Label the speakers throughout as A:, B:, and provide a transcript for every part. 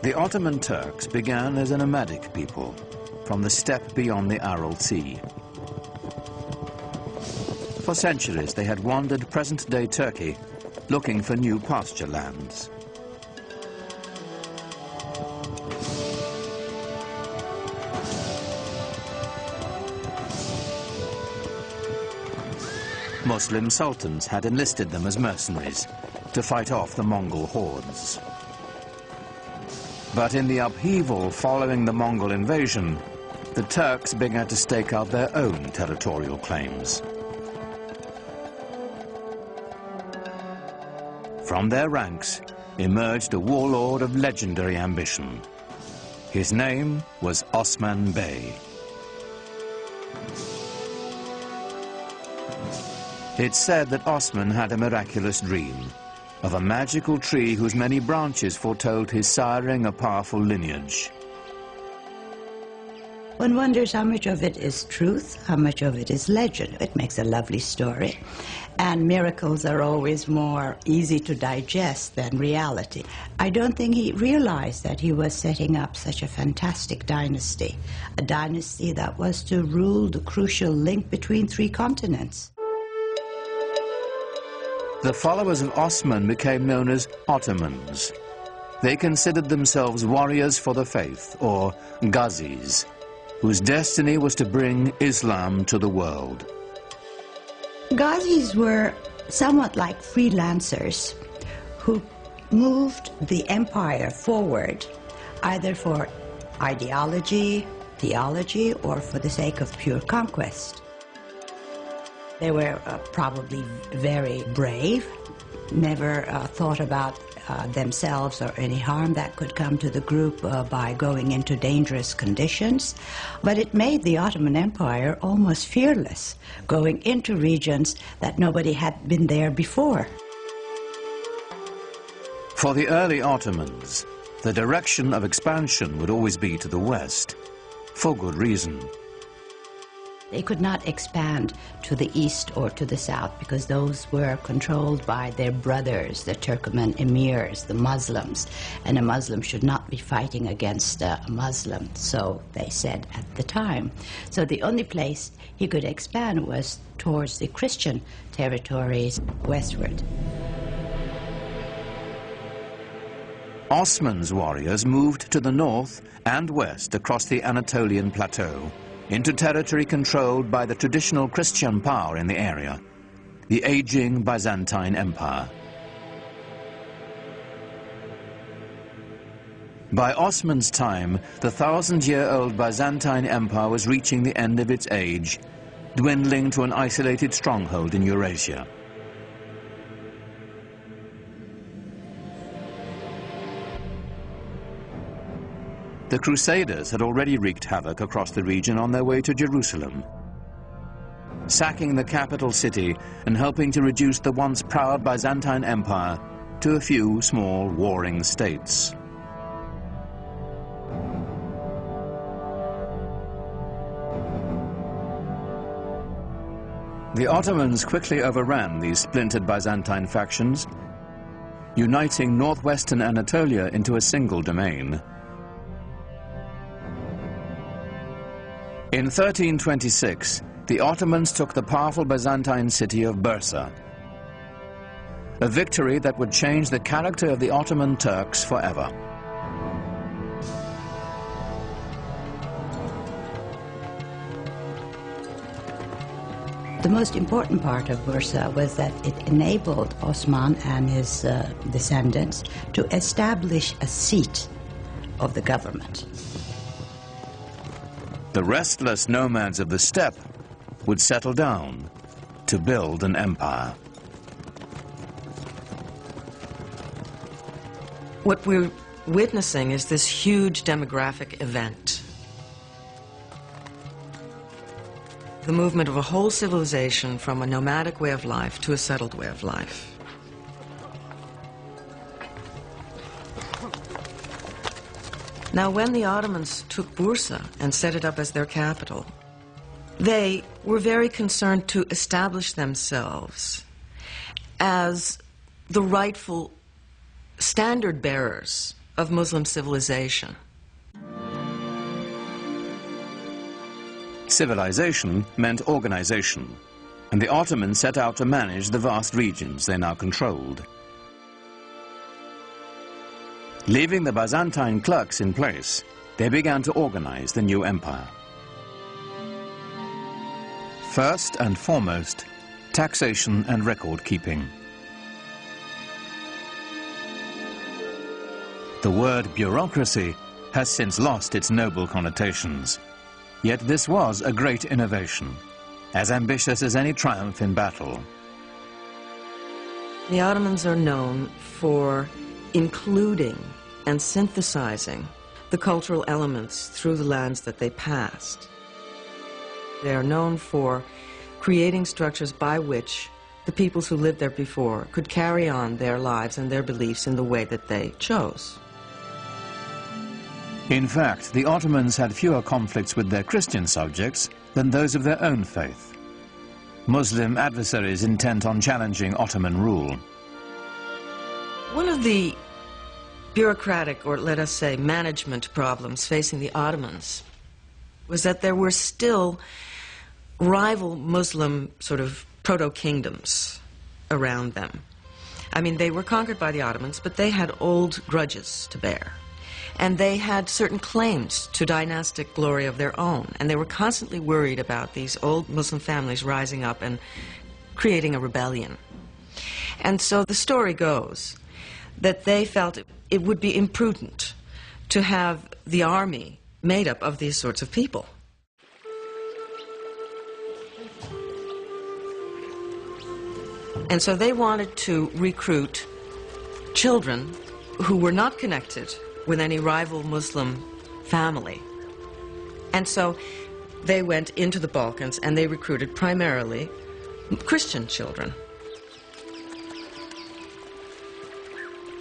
A: The Ottoman Turks began as a nomadic people from the steppe beyond the Aral Sea. For centuries, they had wandered present-day Turkey, looking for new pasture lands. Muslim sultans had enlisted them as mercenaries to fight off the Mongol hordes. But in the upheaval following the Mongol invasion, the Turks began to stake out their own territorial claims. From their ranks emerged a warlord of legendary ambition. His name was Osman Bey. It's said that Osman had a miraculous dream of a magical tree whose many branches foretold his siring a powerful lineage.
B: One wonders how much of it is truth, how much of it is legend. It makes a lovely story. And miracles are always more easy to digest than reality. I don't think he realized that he was setting up such a fantastic dynasty, a dynasty that was to rule the crucial link between 3 continents.
A: The followers of Osman became known as Ottomans. They considered themselves warriors for the faith, or Ghazis, whose destiny was to bring Islam to the world.
B: Ghazis were somewhat like freelancers who moved the empire forward either for ideology, theology, or for the sake of pure conquest. They were probably very brave, never thought about themselves or any harm that could come to the group by going into dangerous conditions. But it made the Ottoman Empire almost fearless, going into regions that nobody had been there before.
A: For the early Ottomans, the direction of expansion would always be to the west, for good reason.
B: They could not expand to the east or to the south because those were controlled by their brothers, the Turkoman emirs, the Muslims, and a Muslim should not be fighting against a Muslim, so they said at the time. So the only place he could expand was towards the Christian territories westward.
A: Osman's warriors moved to the north and west across the Anatolian plateau, into territory controlled by the traditional Christian power in the area, the aging Byzantine Empire. By Osman's time, the 1,000-year-old Byzantine Empire was reaching the end of its age, dwindling to an isolated stronghold in Eurasia. The Crusaders had already wreaked havoc across the region on their way to Jerusalem, sacking the capital city and helping to reduce the once proud Byzantine Empire to a few small warring states. The Ottomans quickly overran these splintered Byzantine factions, uniting northwestern Anatolia into a single domain. In 1326, the Ottomans took the powerful Byzantine city of Bursa, a victory that would change the character of the Ottoman Turks forever.
B: The most important part of Bursa was that it enabled Osman and his descendants to establish a seat of the government.
A: The restless nomads of the steppe would settle down to build an empire.
C: What we're witnessing is this huge demographic event. The movement of a whole civilization from a nomadic way of life to a settled way of life. Now, when the Ottomans took Bursa and set it up as their capital, they were very concerned to establish themselves as the rightful standard bearers of Muslim civilization.
A: Civilization meant organization, and the Ottomans set out to manage the vast regions they now controlled. Leaving the Byzantine clerks in place, they began to organize the new empire. First and foremost, taxation and record-keeping. The word bureaucracy has since lost its noble connotations. Yet this was a great innovation, as ambitious as any triumph in battle.
C: The Ottomans are known for including and synthesizing the cultural elements through the lands that they passed. They are known for creating structures by which the peoples who lived there before could carry on their lives and their beliefs in the way that they chose.
A: In fact, the Ottomans had fewer conflicts with their Christian subjects than those of their own faith. Muslim adversaries intent on challenging Ottoman rule.
C: One of the bureaucratic, or let us say management problems facing the Ottomans was that there were still rival Muslim sort of proto-kingdoms around them. I mean, they were conquered by the Ottomans, but they had old grudges to bear. And they had certain claims to dynastic glory of their own. And they were constantly worried about these old Muslim families rising up and creating a rebellion. And so the story goes that they felt it would be imprudent to have the army made up of these sorts of people. And so they wanted to recruit children who were not connected with any rival Muslim family. And so they went into the Balkans and they recruited primarily Christian children.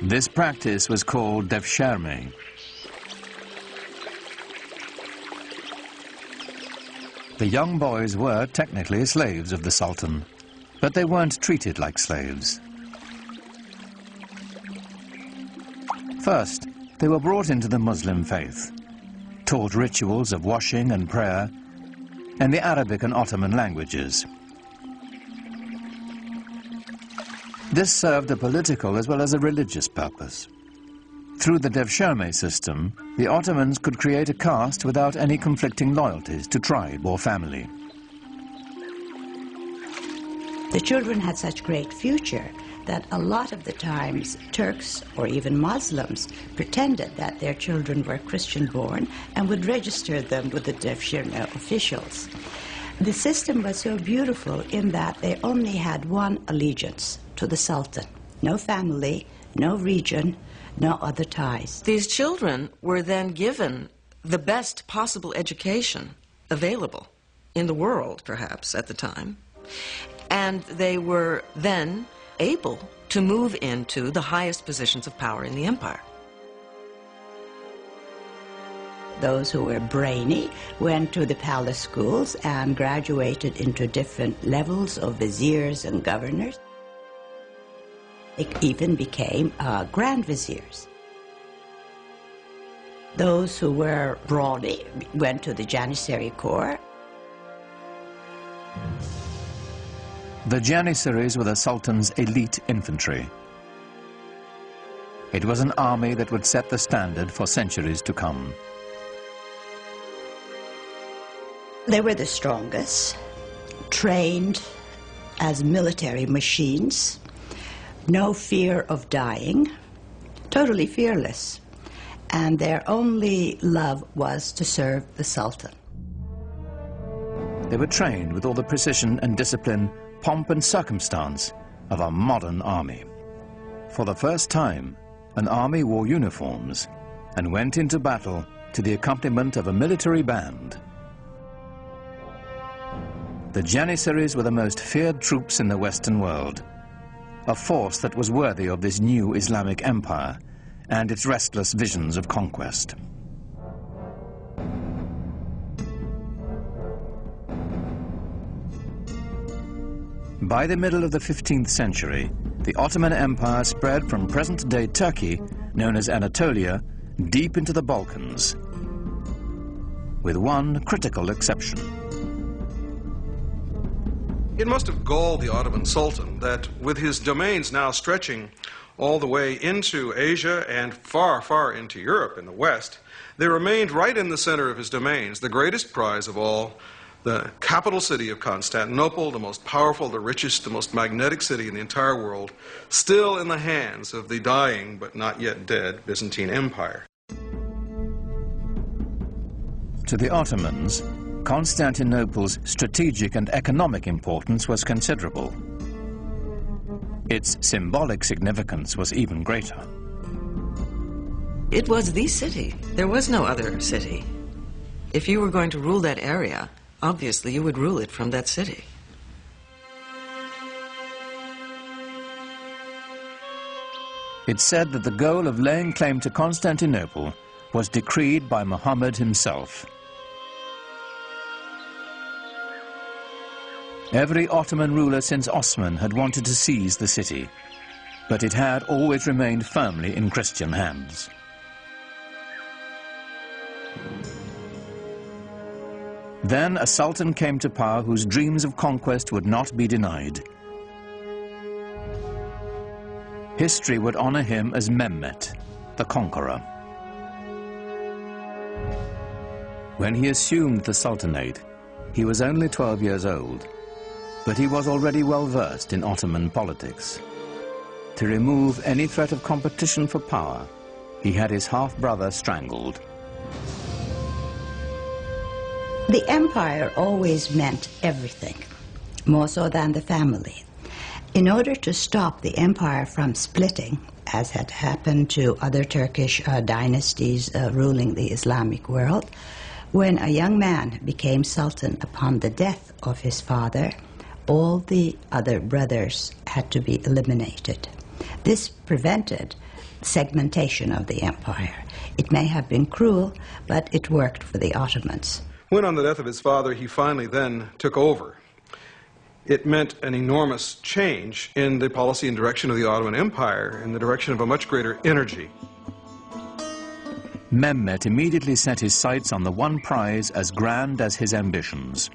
A: This practice was called devshirme. The young boys were technically slaves of the Sultan, but they weren't treated like slaves. First, they were brought into the Muslim faith, taught rituals of washing and prayer, and the Arabic and Ottoman languages. This served a political as well as a religious purpose. Through the devshirme system, the Ottomans could create a caste without any conflicting loyalties to tribe or family.
B: The children had such great future that a lot of the times Turks or even Muslims pretended that their children were Christian-born and would register them with the devshirme officials. The system was so beautiful in that they only had one allegiance, to the Sultan. No family, no region, no other ties.
C: These children were then given the best possible education available in the world, perhaps, at the time. And they were then able to move into the highest positions of power in the empire.
B: Those who were brainy went to the palace schools and graduated into different levels of viziers and governors. They even became grand viziers. Those who were brawny went to the Janissary Corps.
A: The Janissaries were the Sultan's elite infantry. It was an army that would set the standard for centuries to come.
B: They were the strongest, trained as military machines, no fear of dying, totally fearless, and their only love was to serve the Sultan.
A: They were trained with all the precision and discipline, pomp and circumstance of a modern army. For the first time, an army wore uniforms and went into battle to the accompaniment of a military band. The Janissaries were the most feared troops in the Western world, a force that was worthy of this new Islamic empire and its restless visions of conquest. By the middle of the 15th century, the Ottoman Empire spread from present-day Turkey known as Anatolia, deep into the Balkans, with one critical exception.
D: It must have galled the Ottoman Sultan that with his domains now stretching all the way into Asia and far, far into Europe in the west, there remained right in the center of his domains the greatest prize of all, the capital city of Constantinople, the most powerful, the richest, the most magnetic city in the entire world, still in the hands of the dying but not yet dead Byzantine Empire.
A: To the Ottomans, Constantinople's strategic and economic importance was considerable. Its symbolic significance was even greater.
C: It was the city. There was no other city. If you were going to rule that area, obviously you would rule it from that city.
A: It's said that the goal of laying claim to Constantinople was decreed by Muhammad himself. Every Ottoman ruler since Osman had wanted to seize the city, but it had always remained firmly in Christian hands. Then a sultan came to power whose dreams of conquest would not be denied. History would honor him as Mehmet, the conqueror. When he assumed the sultanate, he was only 12 years old, but he was already well versed in Ottoman politics. To remove any threat of competition for power, he had his half-brother strangled.
B: The empire always meant everything, more so than the family. In order to stop the empire from splitting, as had happened to other Turkish dynasties ruling the Islamic world, when a young man became sultan upon the death of his father, all the other brothers had to be eliminated. This prevented segmentation of the empire. It may have been cruel, but it worked for the Ottomans.
D: When on the death of his father he finally then took over, it meant an enormous change in the policy and direction of the Ottoman Empire, in the direction of a much greater energy.
A: Mehmet immediately set his sights on the one prize as grand as his ambitions.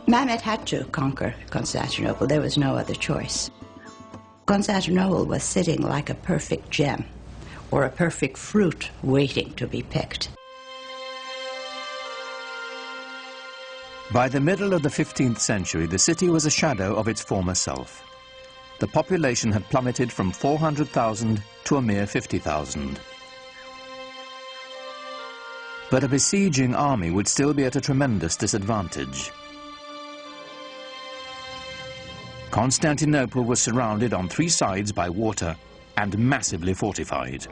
B: Mehmet had to conquer Constantinople. There was no other choice. Constantinople was sitting like a perfect gem or a perfect fruit waiting to be picked.
A: By the middle of the 15th century, the city was a shadow of its former self. The population had plummeted from 400,000 to a mere 50,000. But a besieging army would still be at a tremendous disadvantage. Constantinople was surrounded on 3 sides by water and massively fortified.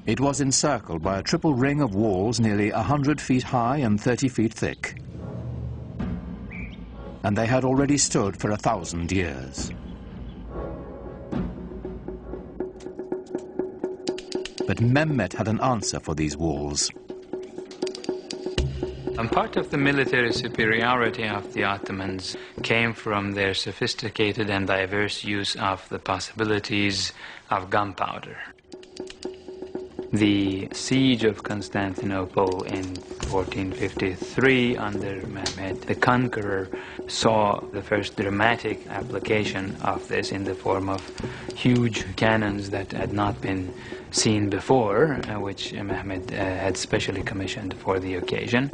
A: It was encircled by a triple ring of walls nearly 100 feet high and 30 feet thick. And they had already stood for 1,000 years. But Mehmet had an answer for these walls.
E: And part of the military superiority of the Ottomans came from their sophisticated and diverse use of the possibilities of gunpowder. The siege of Constantinople in 1453 under Mehmet the Conqueror saw the first dramatic application of this in the form of huge cannons that had not been seen before, which Mehmet had specially commissioned for the occasion.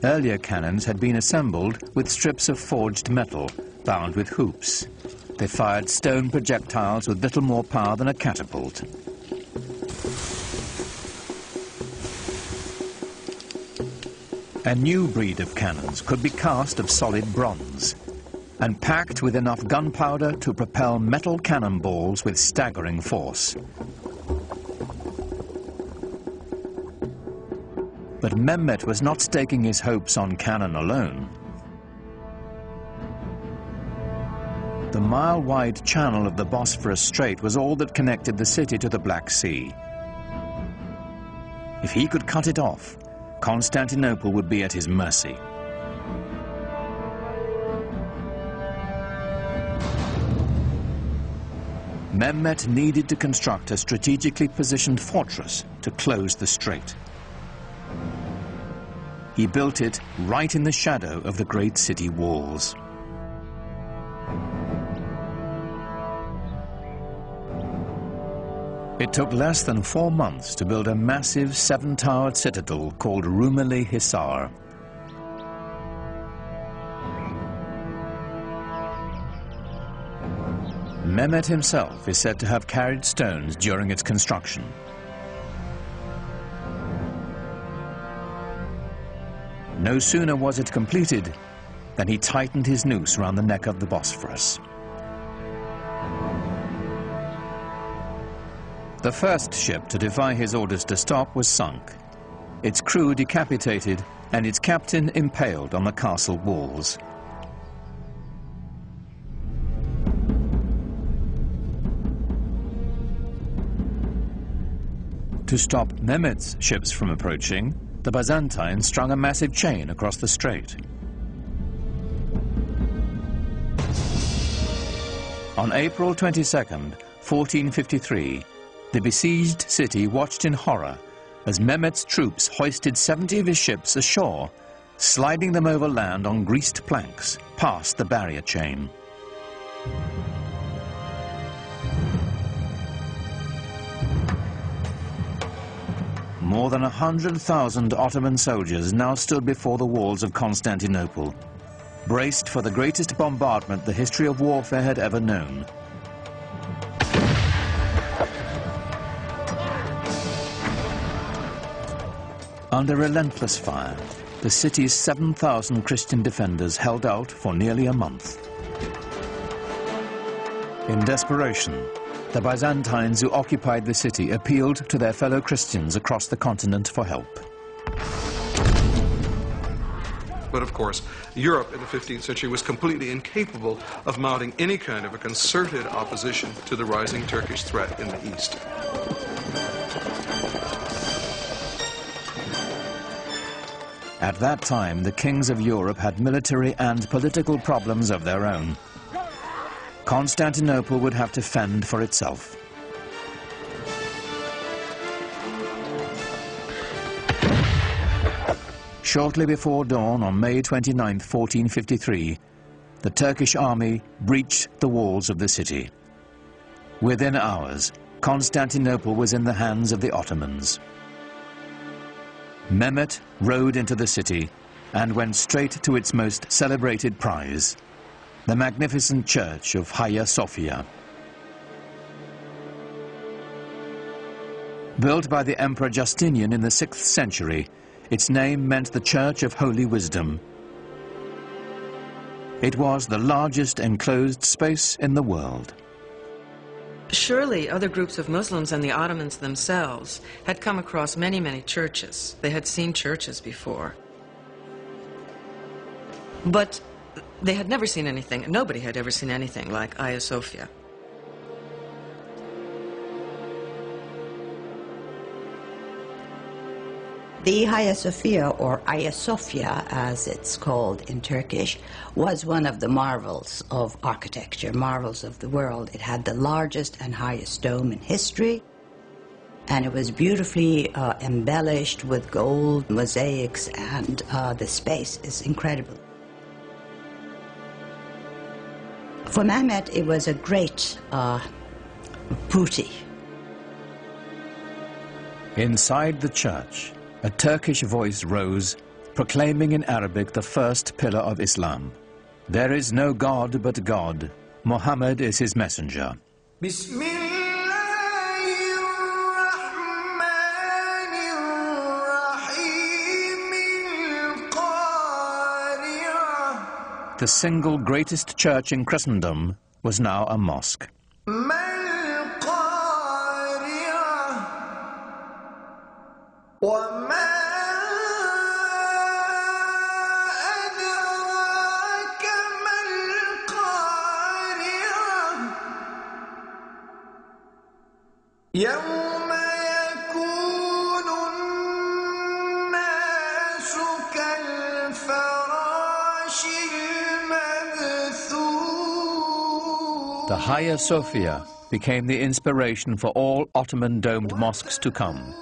A: Earlier cannons had been assembled with strips of forged metal bound with hoops. They fired stone projectiles with little more power than a catapult. A new breed of cannons could be cast of solid bronze and packed with enough gunpowder to propel metal cannonballs with staggering force. But Mehmet was not staking his hopes on cannon alone. The mile-wide channel of the Bosphorus Strait was all that connected the city to the Black Sea. If he could cut it off, Constantinople would be at his mercy. Mehmet needed to construct a strategically positioned fortress to close the strait. He built it right in the shadow of the great city walls. It took less than 4 months to build a massive 7-towered citadel called Rumeli Hisar. Mehmet himself is said to have carried stones during its construction. No sooner was it completed than he tightened his noose around the neck of the Bosphorus. The first ship to defy his orders to stop was sunk, its crew decapitated and its captain impaled on the castle walls. To stop Mehmet's ships from approaching, the Byzantines strung a massive chain across the strait. On April 22nd, 1453, the besieged city watched in horror as Mehmet's troops hoisted 70 of his ships ashore, sliding them over land on greased planks past the barrier chain. More than 100,000 Ottoman soldiers now stood before the walls of Constantinople, braced for the greatest bombardment the history of warfare had ever known. Under relentless fire, the city's 7,000 Christian defenders held out for nearly a month. In desperation, the Byzantines who occupied the city appealed to their fellow Christians across the continent for help.
D: But of course, Europe in the 15th century was completely incapable of mounting any kind of a concerted opposition to the rising Turkish threat in the east.
A: At that time, the kings of Europe had military and political problems of their own. Constantinople would have to fend for itself. Shortly before dawn on May 29, 1453, the Turkish army breached the walls of the city. Within hours, Constantinople was in the hands of the Ottomans. Mehmet rode into the city and went straight to its most celebrated prize, the magnificent church of Hagia Sophia. Built by the Emperor Justinian in the 6th century, its name meant the Church of Holy Wisdom. It was the largest enclosed space in the world.
C: Surely other groups of Muslims and the Ottomans themselves had come across many, many churches. They had seen churches before. But they had never seen anything, nobody had ever seen anything like Hagia Sophia.
B: The Hagia Sophia, or Hagia Sophia as it's called in Turkish, was one of the marvels of architecture, marvels of the world. It had the largest and highest dome in history, and it was beautifully embellished with gold mosaics, and the space is incredible. For Mehmet, it was a great booty.
A: Inside the church, a Turkish voice rose, proclaiming in Arabic the first pillar of Islam. There is no God but God. Muhammad is his messenger. The single greatest church in Christendom was now a mosque. The Hagia Sophia became the inspiration for all Ottoman domed mosques to come.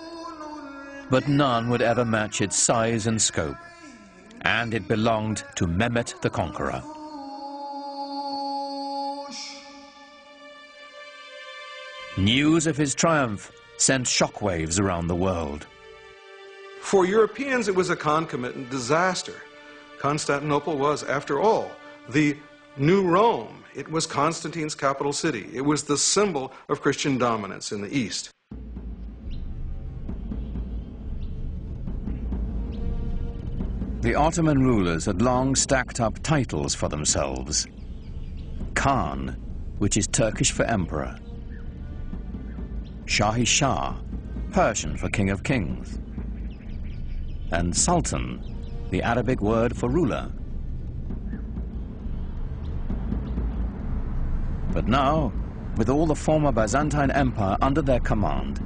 A: But none would ever match its size and scope, and it belonged to Mehmet the Conqueror. News of his triumph sent shockwaves around the world.
D: For Europeans, it was a concomitant disaster. Constantinople was, after all, the new Rome. It was Constantine's capital city. It was the symbol of Christian dominance in the East.
A: The Ottoman rulers had long stacked up titles for themselves. Khan, which is Turkish for emperor. Shahi Shah, Persian for king of kings. And Sultan, the Arabic word for ruler. But now, with all the former Byzantine Empire under their command,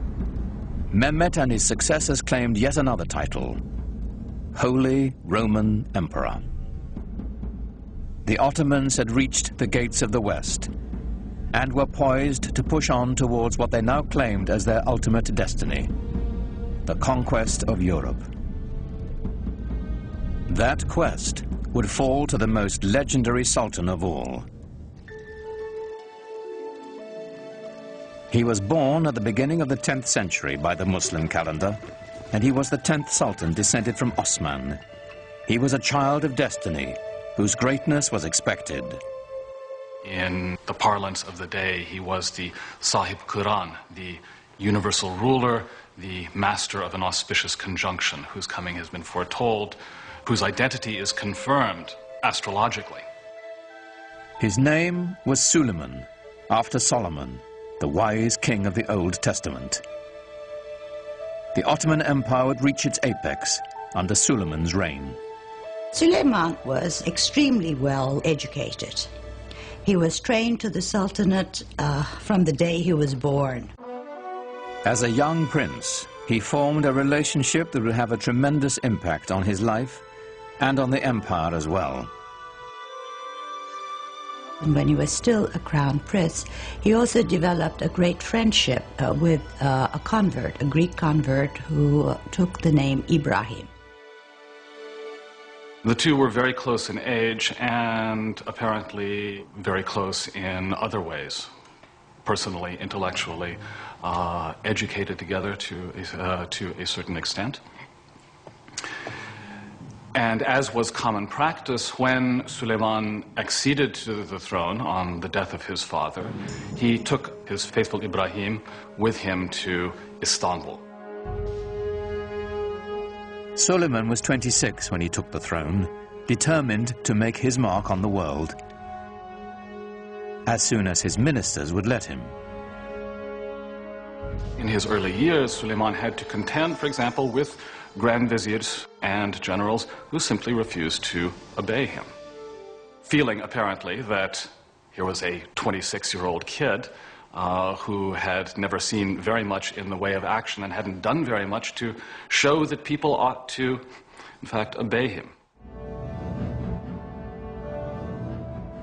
A: Mehmet and his successors claimed yet another title, Holy Roman Emperor. The Ottomans had reached the gates of the West and were poised to push on towards what they now claimed as their ultimate destiny, the conquest of Europe. That quest would fall to the most legendary sultan of all. He was born at the beginning of the 10th century by the Muslim calendar, and he was the 10th sultan descended from Osman. He was a child of destiny, whose greatness was expected.
F: In the parlance of the day, he was the Sahib Quran, the universal ruler, the master of an auspicious conjunction, whose coming has been foretold, whose identity is confirmed astrologically.
A: His name was Suleiman, after Solomon, the wise king of the Old Testament. The Ottoman Empire would reach its apex under Suleiman's reign.
B: Suleiman was extremely well educated. He was trained to the Sultanate from the day he was born.
A: As a young prince, he formed a relationship that would have a tremendous impact on his life and on the empire as well.
B: And when he was still a crown prince, he also developed a great friendship with a convert, a Greek convert who took the name Ibrahim.
F: The two were very close in age and apparently very close in other ways, personally, intellectually, educated together to a certain extent. And as was common practice, when Suleiman acceded to the throne on the death of his father, he took his faithful Ibrahim with him to Istanbul.
A: Suleiman was 26 when he took the throne, determined to make his mark on the world, as soon as his ministers would let him.
F: In his early years, Suleiman had to contend, for example, with grand viziers and generals who simply refused to obey him, feeling apparently that here was a 26-year-old kid who had never seen very much in the way of action and hadn't done very much to show that people ought to, in fact, obey him.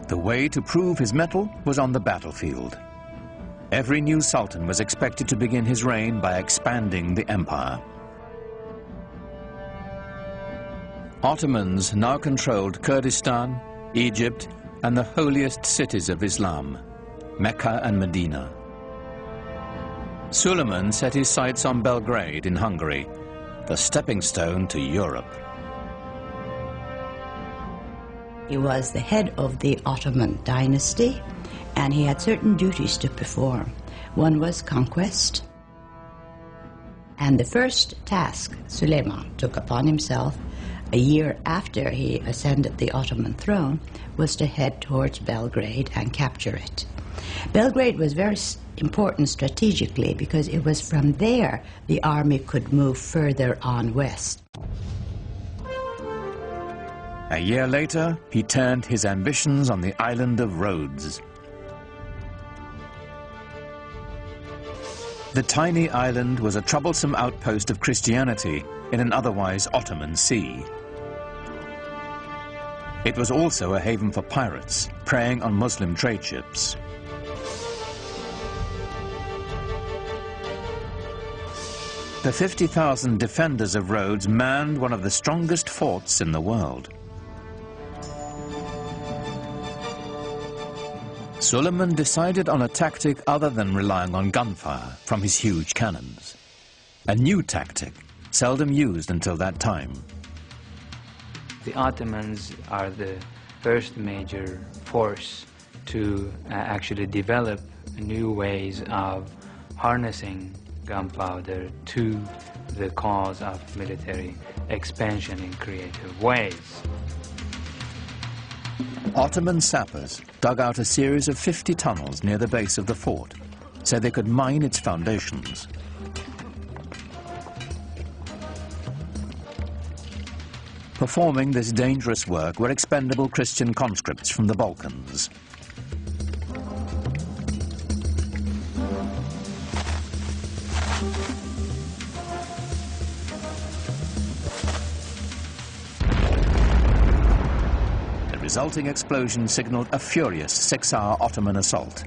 A: The way to prove his mettle was on the battlefield. Every new sultan was expected to begin his reign by expanding the empire. Ottomans now controlled Kurdistan, Egypt, and the holiest cities of Islam, Mecca and Medina. Suleiman set his sights on Belgrade in Hungary, the stepping stone to Europe.
B: He was the head of the Ottoman dynasty, and he had certain duties to perform. One was conquest, and the first task Suleiman took upon himself a year after he ascended the Ottoman throne was to head towards Belgrade and capture it. Belgrade was very important strategically because it was from there the army could move further on west.
A: A year later, he turned his ambitions on the island of Rhodes. The tiny island was a troublesome outpost of Christianity in an otherwise Ottoman sea. It was also a haven for pirates, preying on Muslim trade ships. The 50,000 defenders of Rhodes manned one of the strongest forts in the world. Suleiman decided on a tactic other than relying on gunfire from his huge cannons. A new tactic, seldom used until that time.
E: The Ottomans are the first major force to actually develop new ways of harnessing gunpowder to the cause of military expansion in creative ways.
A: Ottoman sappers dug out a series of 50 tunnels near the base of the fort so they could mine its foundations. Performing this dangerous work were expendable Christian conscripts from the Balkans. The resulting explosion signaled a furious 6-hour Ottoman assault.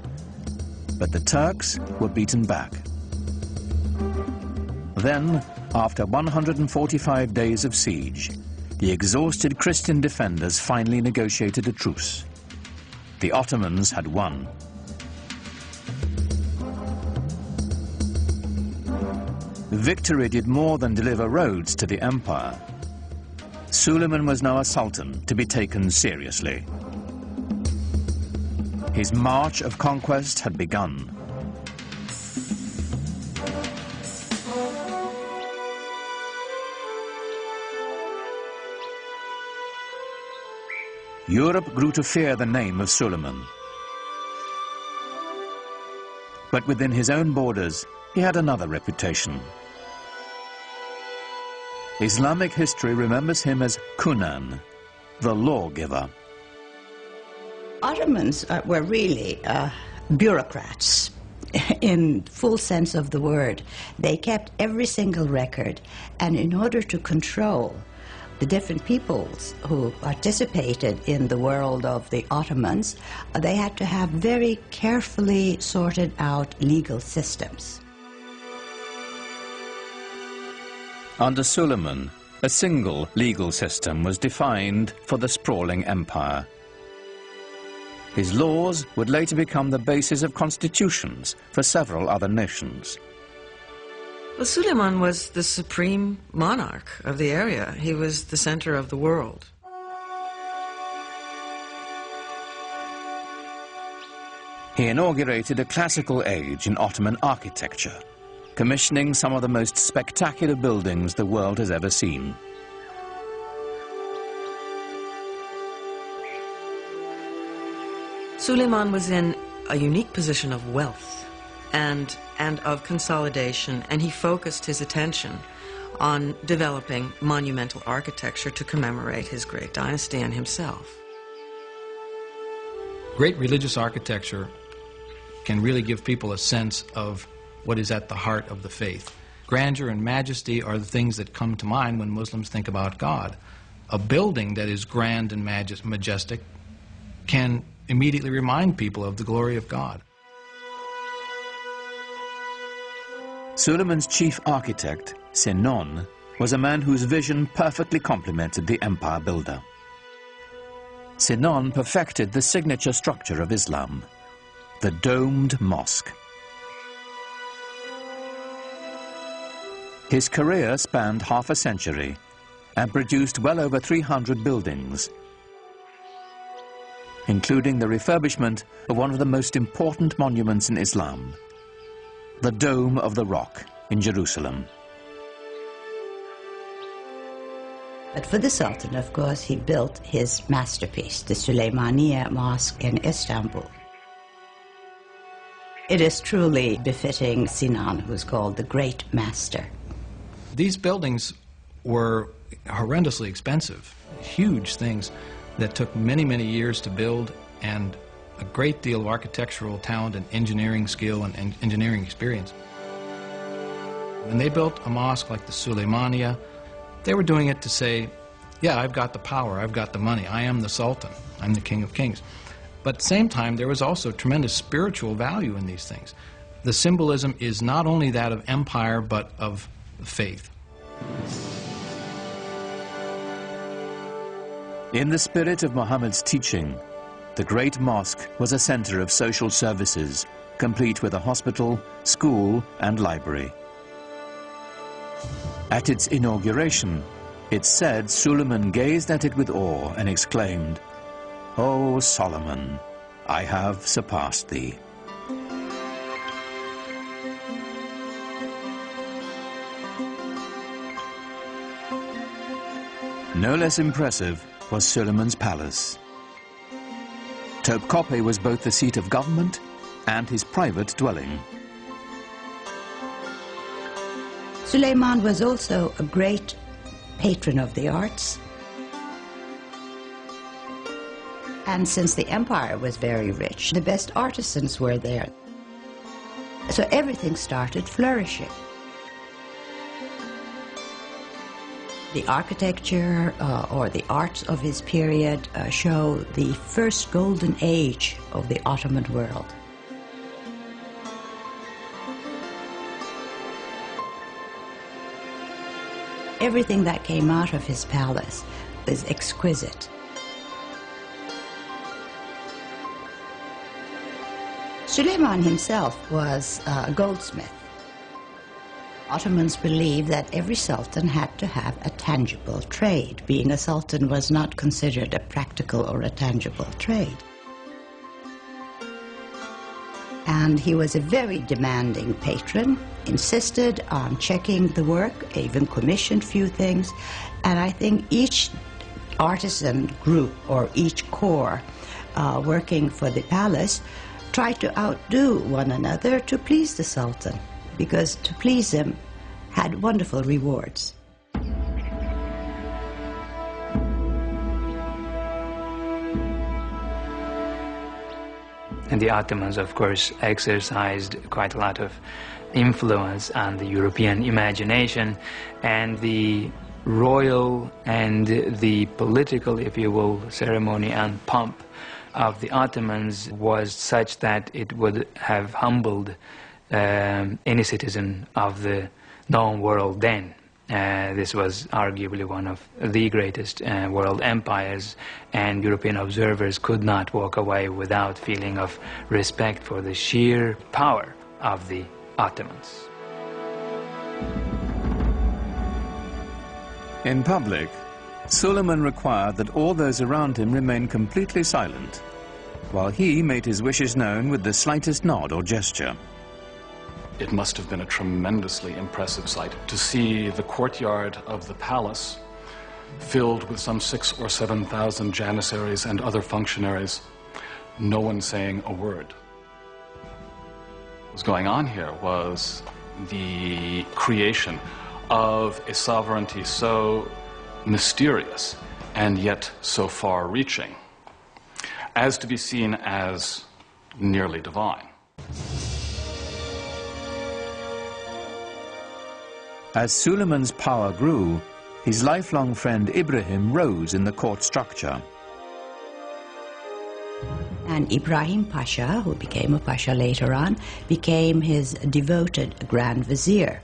A: But the Turks were beaten back. Then, after 145 days of siege, the exhausted Christian defenders finally negotiated a truce. The Ottomans had won. Victory did more than deliver Rhodes to the empire. Suleiman was now a sultan to be taken seriously. His march of conquest had begun. Europe grew to fear the name of Suleiman. But within his own borders, he had another reputation. Islamic history remembers him as Kunan, the lawgiver.
B: Ottomans were really bureaucrats in full sense of the word. They kept every single record, and in order to control the different peoples who participated in the world of the Ottomans, they had to have very carefully sorted out legal systems.
A: Under Suleiman, a single legal system was defined for the sprawling empire. His laws would later become the basis of constitutions for several other nations.
C: Well, Suleiman was the supreme monarch of the area. He was the center of the world.
A: He inaugurated a classical age in Ottoman architecture, commissioning some of the most spectacular buildings the world has ever seen.
C: Suleiman was in a unique position of wealth and of consolidation, and he focused his attention on developing monumental architecture to commemorate his great dynasty and himself.
G: Great religious architecture can really give people a sense of what is at the heart of the faith. Grandeur and majesty are the things that come to mind when Muslims think about God. A building that is grand and majestic can immediately remind people of the glory of God.
A: Suleiman's chief architect, Sinon, was a man whose vision perfectly complemented the empire builder. Sinon perfected the signature structure of Islam, the domed mosque. His career spanned half a century and produced well over 300 buildings, including the refurbishment of one of the most important monuments in Islam, the Dome of the Rock in Jerusalem.
B: But for the Sultan, of course, he built his masterpiece, the Süleymaniye Mosque in Istanbul. It is truly befitting Sinan, who's called the Great Master.
G: These buildings were horrendously expensive, huge things that took many, many years to build, and a great deal of architectural talent and engineering skill and engineering experience. When they built a mosque like the Süleymaniye, they were doing it to say, yeah, I've got the power, I've got the money, I am the Sultan, I'm the King of Kings. But at the same time, there was also tremendous spiritual value in these things. The symbolism is not only that of empire, but of faith.
A: In the spirit of Muhammad's teaching, the Great Mosque was a center of social services, complete with a hospital, school, and library. At its inauguration, it's said Suleiman gazed at it with awe and exclaimed, "O Solomon, I have surpassed thee." No less impressive was Suleiman's palace. Topkapi was both the seat of government and his private dwelling.
B: Suleiman was also a great patron of the arts. And since the empire was very rich, the best artisans were there. So everything started flourishing. The architecture or the arts of his period show the first golden age of the Ottoman world. Everything that came out of his palace is exquisite. Suleiman himself was a goldsmith. Ottomans believed that every sultan had to have a tangible trade. Being a sultan was not considered a practical or a tangible trade. And he was a very demanding patron, insisted on checking the work, even commissioned few things. And I think each artisan group or each corps working for the palace tried to outdo one another to please the sultan, because to please him had wonderful rewards.
E: And the Ottomans, of course, exercised quite a lot of influence on the European imagination, and the royal and the political, if you will, ceremony and pomp of the Ottomans was such that it would have humbled any citizen of the known world then. This was arguably one of the greatest world empires, and European observers could not walk away without feeling of respect for the sheer power of the Ottomans.
A: In public, Suleiman required that all those around him remain completely silent, while he made his wishes known with the slightest nod or gesture.
F: It must have been a tremendously impressive sight to see the courtyard of the palace filled with some 6,000 or 7,000 janissaries and other functionaries, no one saying a word. What was going on here was the creation of a sovereignty so mysterious and yet so far-reaching as to be seen as nearly divine.
A: As Suleiman's power grew, his lifelong friend Ibrahim rose in the court structure.
B: And Ibrahim Pasha, who became a Pasha later on, became his devoted Grand Vizier.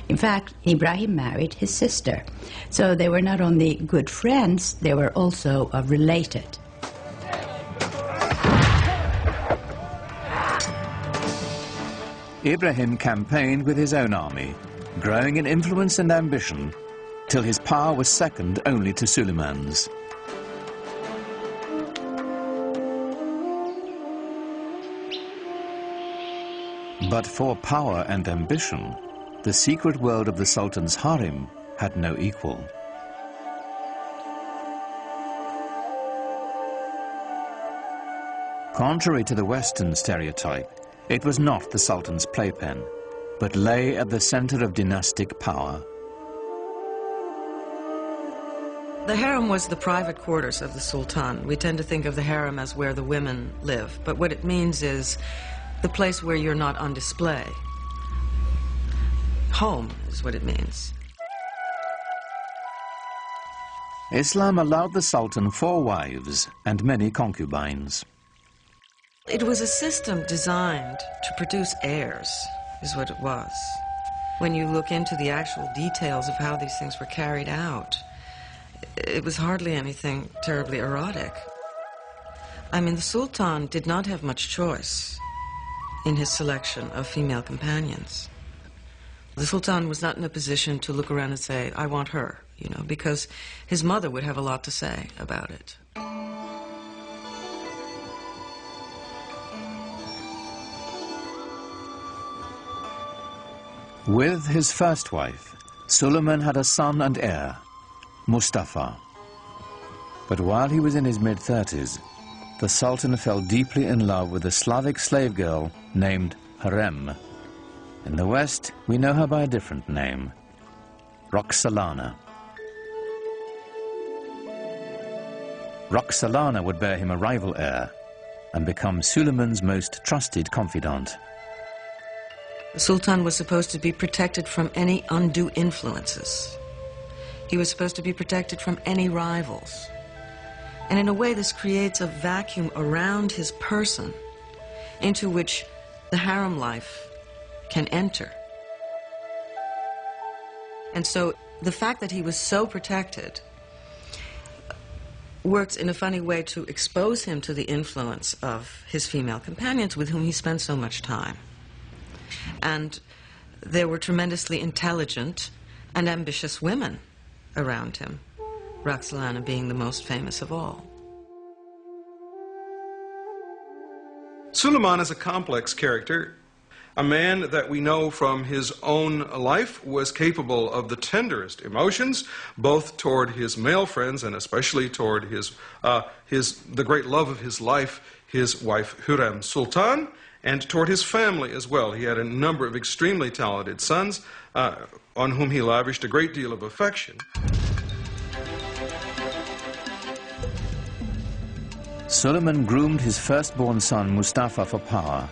B: In fact, Ibrahim married his sister. So they were not only good friends, they were also related.
A: Ibrahim campaigned with his own army, growing in influence and ambition, till his power was second only to Suleiman's. But for power and ambition, the secret world of the Sultan's harem had no equal. Contrary to the Western stereotype, it was not the Sultan's playpen, but lay at the center of dynastic power.
C: The harem was the private quarters of the Sultan. We tend to think of the harem as where the women live, but what it means is the place where you're not on display. Home is what it means.
A: Islam allowed the Sultan 4 wives and many concubines.
C: It was a system designed to produce heirs, is what it was. when you look into the actual details of how these things were carried out, it was hardly anything terribly erotic. I mean, the Sultan did not have much choice in his selection of female companions. The Sultan was not in a position to look around and say, I want her, you know, because his mother would have a lot to say about it.
A: With his first wife, Suleiman had a son and heir, Mustafa. But while he was in his mid-30s, the Sultan fell deeply in love with a Slavic slave girl named Harem. In the West, we know her by a different name, Roxolana. Roxolana would bear him a rival heir and become Suleiman's most trusted confidant.
C: The Sultan was supposed to be protected from any undue influences. He was supposed to be protected from any rivals. And in a way, this creates a vacuum around his person into which the harem life can enter. And so the fact that he was so protected works in a funny way to expose him to the influence of his female companions with whom he spent so much time. And there were tremendously intelligent and ambitious women around him, Roxolana being the most famous of all.
D: Suleiman is a complex character, a man that we know from his own life was capable of the tenderest emotions, both toward his male friends and especially toward the great love of his life, his wife Hürrem Sultan, and toward his family as well. He had a number of extremely talented sons on whom he lavished a great deal of affection.
A: Suleiman groomed his firstborn son Mustafa for power.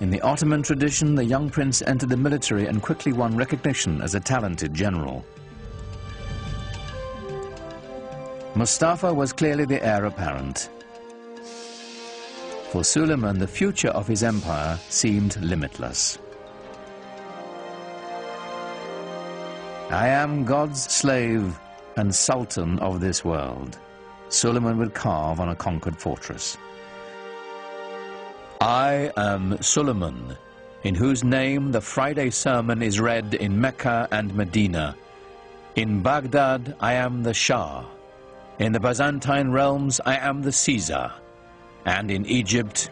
A: In the Ottoman tradition, the young prince entered the military and quickly won recognition as a talented general. Mustafa was clearly the heir apparent. For Suleiman, the future of his empire seemed limitless. I am God's slave and sultan of this world, Suleiman would carve on a conquered fortress. I am Suleiman, in whose name the Friday sermon is read in Mecca and Medina. In Baghdad, I am the Shah. In the Byzantine realms, I am the Caesar. And in Egypt,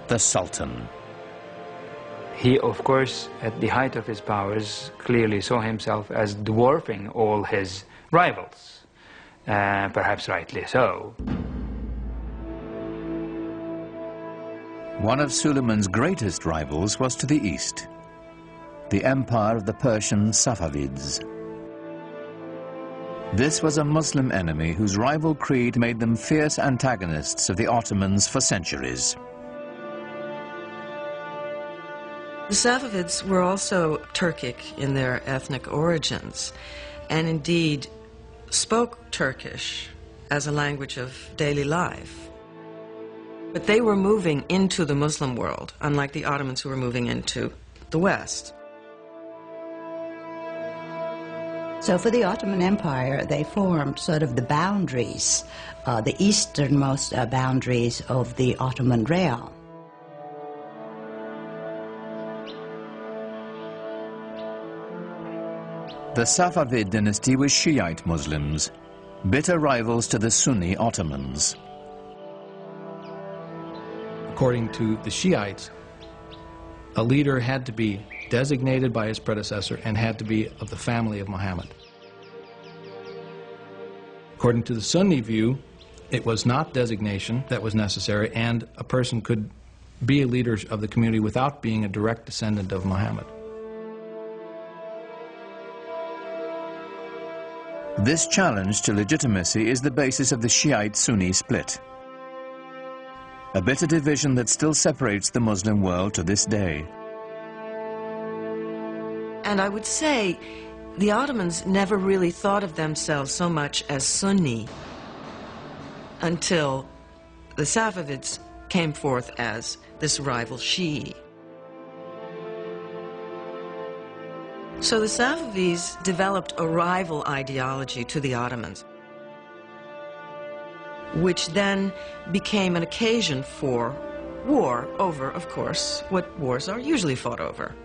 A: the Sultan.
E: He, of course, at the height of his powers, clearly saw himself as dwarfing all his rivals, perhaps rightly so.
A: One of Suleiman's greatest rivals was to the east, the empire of the Persian Safavids. This was a Muslim enemy whose rival creed made them fierce antagonists of the Ottomans for centuries.
C: The Safavids were also Turkic in their ethnic origins, and indeed spoke Turkish as a language of daily life. But they were moving into the Muslim world, unlike the Ottomans who were moving into the West.
B: So for the Ottoman Empire, they formed sort of the boundaries, the easternmost boundaries of the Ottoman realm.
A: The Safavid dynasty was Shiite Muslims, bitter rivals to the Sunni Ottomans.
G: According to the Shiites, a leader had to be designated by his predecessor and had to be of the family of Muhammad. According to the Sunni view, it was not designation that was necessary, and a person could be a leader of the community without being a direct descendant of Muhammad.
A: This challenge to legitimacy is the basis of the Shiite-Sunni split, a bitter division that still separates the Muslim world to this day.
C: And I would say the Ottomans never really thought of themselves so much as Sunni until the Safavids came forth as this rival Shi'i. So the Safavids developed a rival ideology to the Ottomans, which then became an occasion for war over, of course, what wars are usually fought over.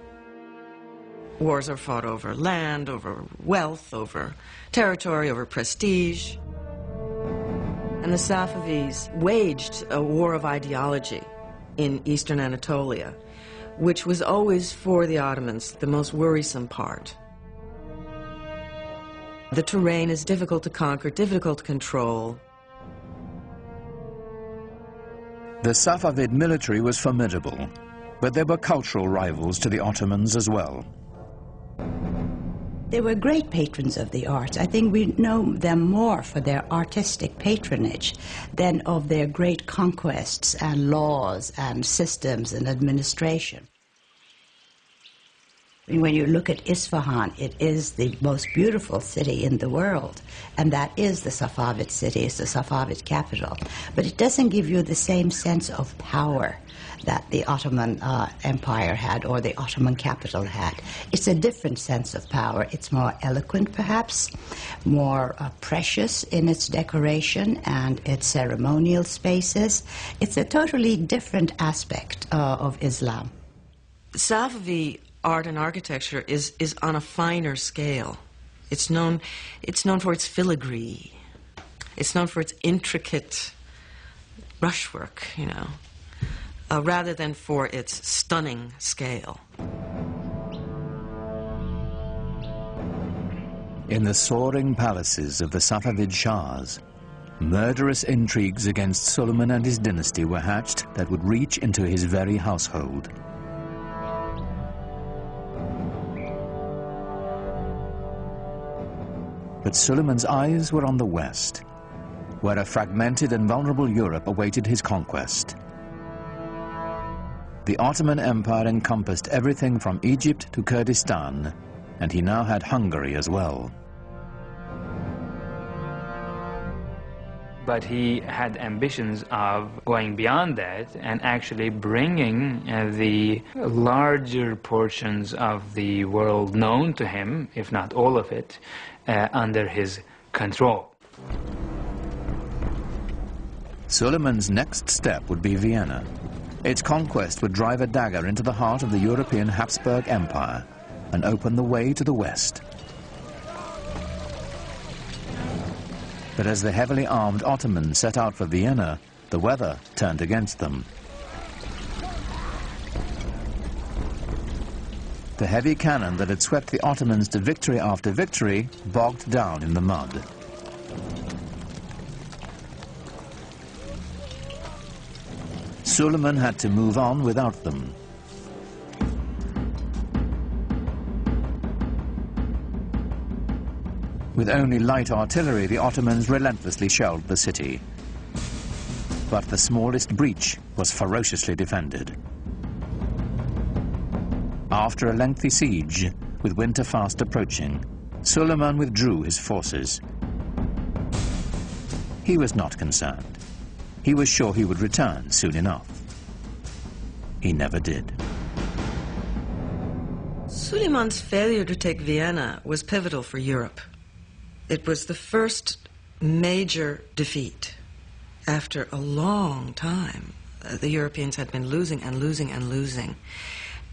C: Wars are fought over land, over wealth, over territory, over prestige. And the Safavids waged a war of ideology in eastern Anatolia, which was always, for the Ottomans, the most worrisome part. The terrain is difficult to conquer, difficult to control.
A: The Safavid military was formidable, but there were cultural rivals to the Ottomans as well.
B: They were great patrons of the arts. I think we know them more for their artistic patronage than of their great conquests and laws and systems and administration. When you look at Isfahan, it is the most beautiful city in the world, and that is the Safavid city, it's the Safavid capital. But it doesn't give you the same sense of power that the Ottoman Empire had or the Ottoman capital had. It's a different sense of power. It's more eloquent, perhaps, more precious in its decoration and its ceremonial spaces. It's a totally different aspect of Islam.
C: Safavi art and architecture is on a finer scale. It's known for its filigree. It's known for its intricate brushwork, you know, rather than for its stunning scale.
A: In the soaring palaces of the Safavid Shahs, murderous intrigues against Suleiman and his dynasty were hatched that would reach into his very household. But Suleiman's eyes were on the west, where a fragmented and vulnerable Europe awaited his conquest. The Ottoman Empire encompassed everything from Egypt to Kurdistan, and he now had Hungary as well.
E: But he had ambitions of going beyond that and actually bringing the larger portions of the world known to him, if not all of it, under his control.
A: Suleiman's next step would be Vienna. Its conquest would drive a dagger into the heart of the European Habsburg Empire and open the way to the west. But as the heavily armed Ottomans set out for Vienna, the weather turned against them. The heavy cannon that had swept the Ottomans to victory after victory bogged down in the mud. Suleiman had to move on without them. With only light artillery, the Ottomans relentlessly shelled the city. But the smallest breach was ferociously defended. After a lengthy siege, with winter fast approaching, Suleiman withdrew his forces. He was not concerned. He was sure he would return soon enough. He never did.
C: Suleiman's failure to take Vienna was pivotal for Europe. It was the first major defeat after a long time. The Europeans had been losing and losing and losing.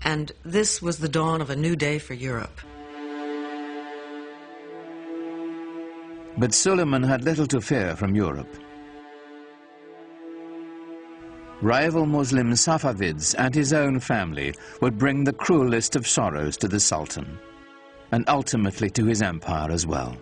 C: And this was the dawn of a new day for Europe.
A: But Suleiman had little to fear from Europe. Rival Muslim Safavids and his own family would bring the cruelest of sorrows to the Sultan, and ultimately to his empire as well.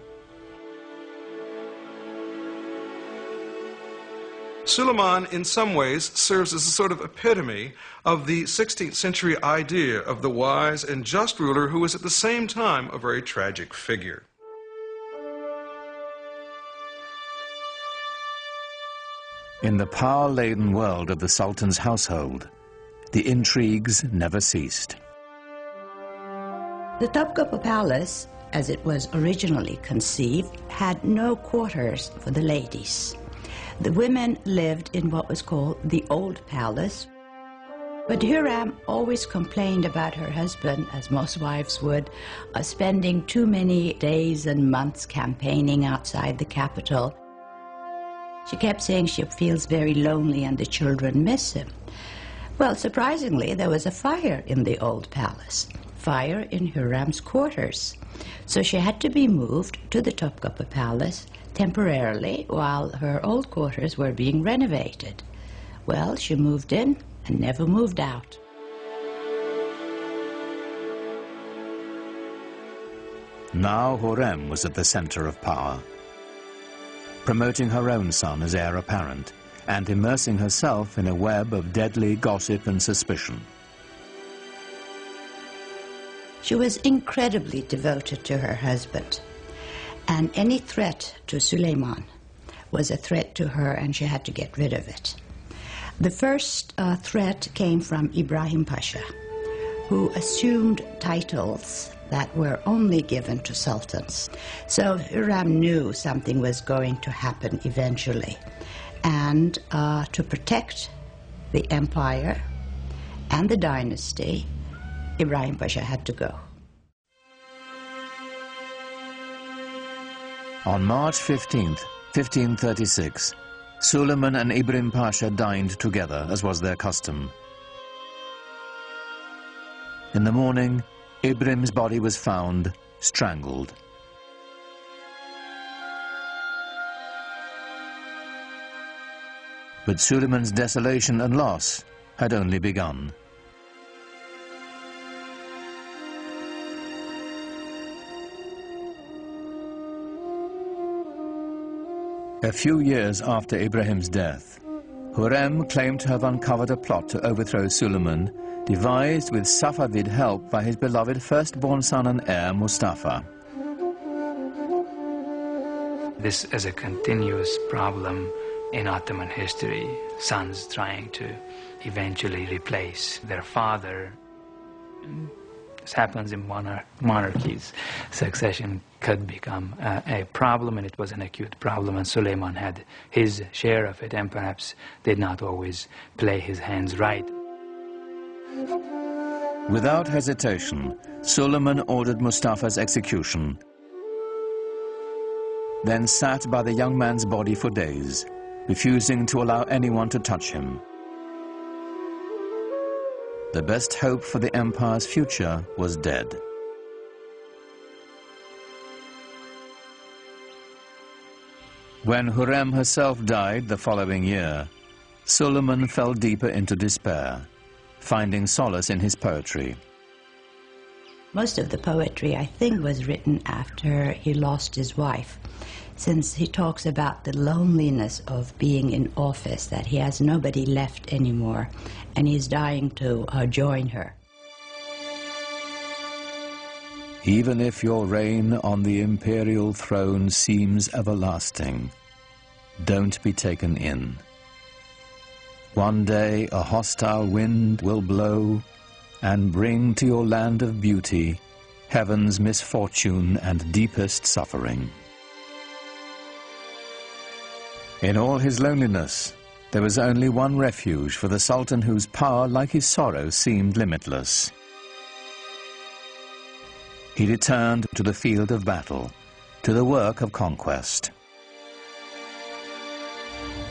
D: Suleiman, in some ways, serves as a sort of epitome of the 16th century idea of the wise and just ruler who was at the same time a very tragic figure.
A: In the power-laden world of the Sultan's household, the intrigues never ceased.
B: The Topkapi Palace, as it was originally conceived, had no quarters for the ladies. The women lived in what was called the Old Palace. But Hiram always complained about her husband, as most wives would, spending too many days and months campaigning outside the capital. She kept saying she feels very lonely and the children miss him. Well, surprisingly, there was a fire in the old palace, fire in Hiram's quarters. So she had to be moved to the Topkapi Palace temporarily while her old quarters were being renovated. Well, she moved in and never moved out.
A: Now Hurrem was at the center of power, promoting her own son as heir apparent and immersing herself in a web of deadly gossip and suspicion.
B: She was incredibly devoted to her husband, and any threat to Suleiman was a threat to her, and she had to get rid of it. The first threat came from Ibrahim Pasha, who assumed titles that were only given to sultans. So Hiram knew something was going to happen eventually. And to protect the empire and the dynasty, Ibrahim Pasha had to go.
A: On March 15th, 1536, Suleiman and Ibrahim Pasha dined together, as was their custom. In the morning, Ibrahim's body was found, strangled. But Suleiman's desolation and loss had only begun. A few years after Ibrahim's death, Hurrem claimed to have uncovered a plot to overthrow Suleiman, devised with Safavid help by his beloved firstborn son and heir, Mustafa.
E: This is a continuous problem in Ottoman history, sons trying to eventually replace their father. This happens in monarchies. Succession could become a problem, and it was an acute problem, and Suleiman had his share of it, and perhaps did not always play his hands right.
A: Without hesitation, Suleiman ordered Mustafa's execution, then sat by the young man's body for days, refusing to allow anyone to touch him. The best hope for the empire's future was dead. When Hurrem herself died the following year, Suleiman fell deeper into despair, finding solace in his poetry.
B: Most of the poetry, I think, was written after he lost his wife, since he talks about the loneliness of being in office, that he has nobody left anymore, and he's dying to join her.
A: Even if your reign on the imperial throne seems everlasting, don't be taken in. One day a hostile wind will blow and bring to your land of beauty heaven's misfortune and deepest suffering. In all his loneliness, there was only one refuge for the Sultan whose power, like his sorrow, seemed limitless. He returned to the field of battle, to the work of conquest.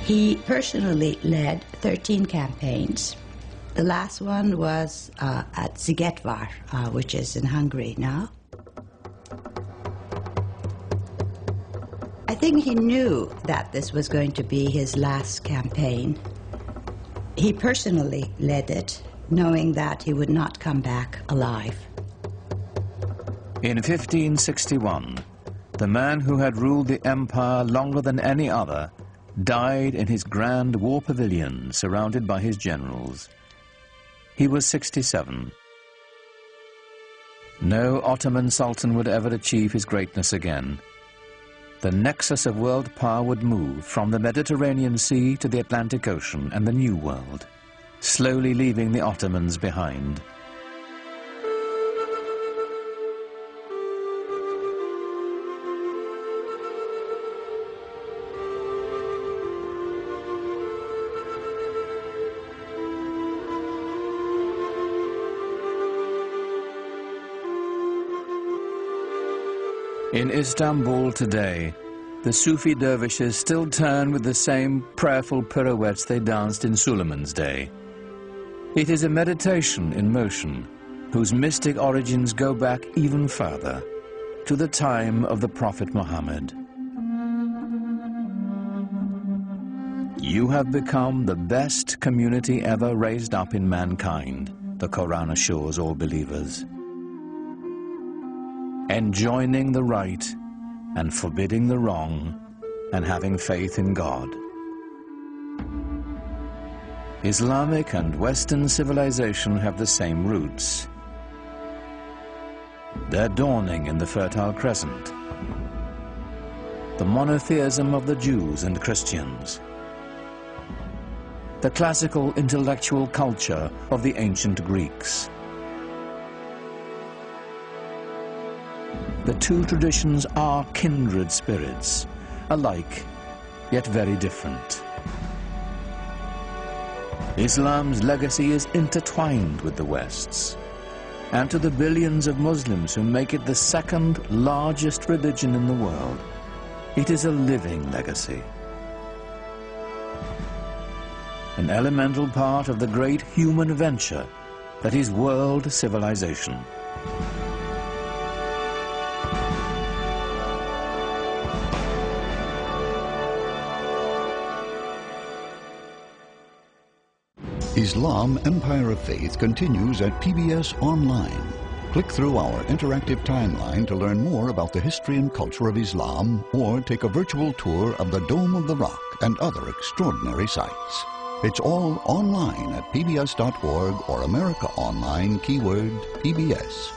B: He personally led 13 campaigns. The last one was at Szigetvar, which is in Hungary now. I think he knew that this was going to be his last campaign. He personally led it, knowing that he would not come back alive.
A: In 1561, the man who had ruled the empire longer than any other died in his grand war pavilion, surrounded by his generals. He was 67. No Ottoman Sultan would ever achieve his greatness again. The nexus of world power would move from the Mediterranean Sea to the Atlantic Ocean and the New World, slowly leaving the Ottomans behind. In Istanbul today, the Sufi dervishes still turn with the same prayerful pirouettes they danced in Suleiman's day. It is a meditation in motion, whose mystic origins go back even further, to the time of the Prophet Muhammad. You have become the best community ever raised up in mankind, the Quran assures all believers. Enjoining the right and forbidding the wrong, and having faith in God. Islamic and Western civilization have the same roots. They're dawning in the Fertile Crescent, the monotheism of the Jews and Christians, the classical intellectual culture of the ancient Greeks. The two traditions are kindred spirits, alike, yet very different. Islam's legacy is intertwined with the West's, and to the billions of Muslims who make it the second largest religion in the world, it is a living legacy. An elemental part of the great human venture that is world civilization.
H: Islam Empire of Faith continues at PBS Online. Click through our interactive timeline to learn more about the history and culture of Islam, or take a virtual tour of the Dome of the Rock and other extraordinary sights. It's all online at pbs.org or America Online, keyword PBS.